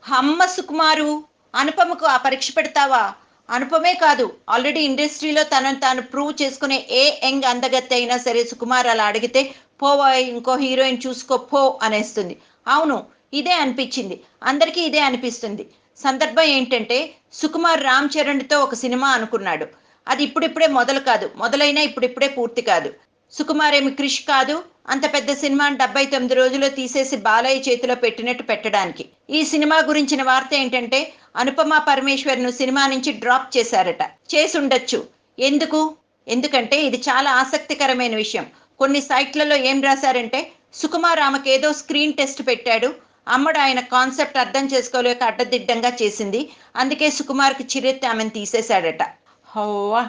హమ్మ సుకుమారు, అనుపమకు ఆ పరీక్ష పెడతావా? అనుపమే కాదు, ఆల్రెడీ ఇండస్ట్రీలో తనను తాను ప్రూవ్ చేసుకునే ఏ యంగ్ అందగత్తె అయినా సరే సుకుమార్ అలా అడిగితే పోవాయ్ ఇంకో హీరోయిన్ చూసుకో పో అనేస్తుంది. అవును, ఇదే అనిపించింది. అందరికీ ఇదే అనిపిస్తుంది. సందర్భం ఏంటంటే సుకుమార్ రామ్ చరణ్తో ఒక సినిమా అనుకున్నాడు. అది ఇప్పుడిప్పుడే మొదలు కాదు, మొదలైనా ఇప్పుడిప్పుడే పూర్తి కాదు. సుకుమార్ ఏమి క్రిష్ కాదు. అంత పెద్ద సినిమాని 79 రోజుల్లో తీసేసి బాలయ్య చేతిలో పెట్టినట్టు పెట్టడానికి. ఈ సినిమా గురించిన వార్త ఏంటంటే అనుపమ పరమేశ్వర్ను సినిమా నుంచి డ్రాప్ చేశారట. చేసుండొచ్చు. ఎందుకు? ఎందుకంటే ఇది చాలా ఆసక్తికరమైన విషయం. కొన్ని సైట్లలో ఏం రాశారంటే సుకుమార్ ఆమెకేదో స్క్రీన్ టెస్ట్ పెట్టాడు. అమ్మడు ఆయన కాన్సెప్ట్ అర్థం చేసుకోలేక అడ్డదిడ్డంగా చేసింది. అందుకే సుకుమార్కి చిరెత్తి ఆమెను తీసేశాడట. హోవా!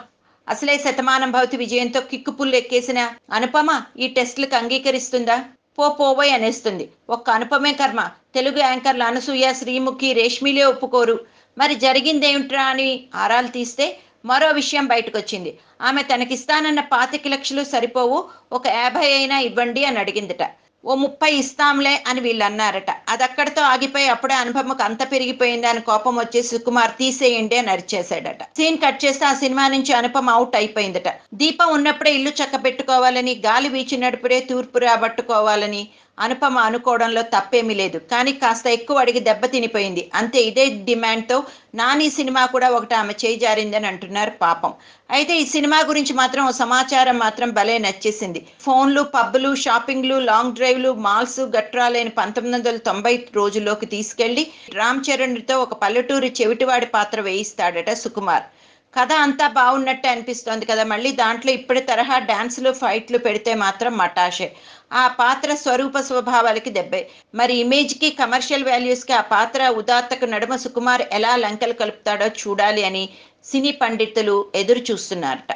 అసలే శతమానం భవతి విజయంతో కిక్కుపుల్లు ఎక్కేసిన అనుపమ ఈ టెస్టులకు అంగీకరిస్తుందా? పోవోయ్ అనేస్తుంది. ఒక్క అనుపమే కర్మ, తెలుగు యాంకర్ల అనసూయ, శ్రీముఖి, రేష్మిలే ఒప్పుకోరు. మరి జరిగిందేమిట్రా అని ఆరాలు తీస్తే మరో విషయం బయటకొచ్చింది. ఆమె తనకిస్తానన్న 25 లక్షలు సరిపోవు, ఒక 50 అయినా ఇవ్వండి అని అడిగిందట. ఓ 30 ఇస్తాంలే అని వీళ్ళు అన్నారట. అది అక్కడితో ఆగిపోయి అప్పుడే అనుపమకు అంత పెరిగిపోయింది అని కోపం వచ్చేసి సుకుమార్ తీసేయండి అని అరిచేశాడట. సీన్ కట్ చేస్తే ఆ సినిమా నుంచి అనుపమ అవుట్ అయిపోయిందట. దీపం ఉన్నప్పుడే ఇల్లు చక్క పెట్టుకోవాలని, గాలి వీచినప్పుడే తూర్పు రాబట్టుకోవాలని అనుపమ అనుకోవడంలో తప్పేమీ లేదు. కానీ కాస్త ఎక్కువ అడిగి దెబ్బ తినిపోయింది అంతే. ఇదే డిమాండ్తో నాని సినిమా కూడా ఒకటి ఆమె చేయి జారిందని అంటున్నారు పాపం. అయితే ఈ సినిమా గురించి మాత్రం ఓ సమాచారం మాత్రం భలే నచ్చేసింది. ఫోన్లు, పబ్బులు, షాపింగ్లు, లాంగ్ డ్రైవ్లు, మాల్స్ గట్రాలేని 1990 రోజుల్లోకి తీసుకెళ్లి రామ్ చరణ్తో ఒక పల్లెటూరి చెవిటివాడి పాత్ర వేయిస్తాడట సుకుమార్. కథ అంతా బాగున్నట్టే అనిపిస్తోంది కదా, మళ్ళీ దాంట్లో ఇప్పటి తరహా డాన్సులు ఫైట్లు పెడితే మాత్రం మటాషే. ఆ పాత్ర స్వరూప స్వభావాలకి దెబ్బే. మరి ఇమేజ్కి, కమర్షియల్ వాల్యూస్కి ఆ పాత్ర ఉదాత్తకు నడుమ సుకుమార్ ఎలా లంకెలు కలుపుతాడో చూడాలి అని సినీ పండితులు ఎదురు చూస్తున్నారట.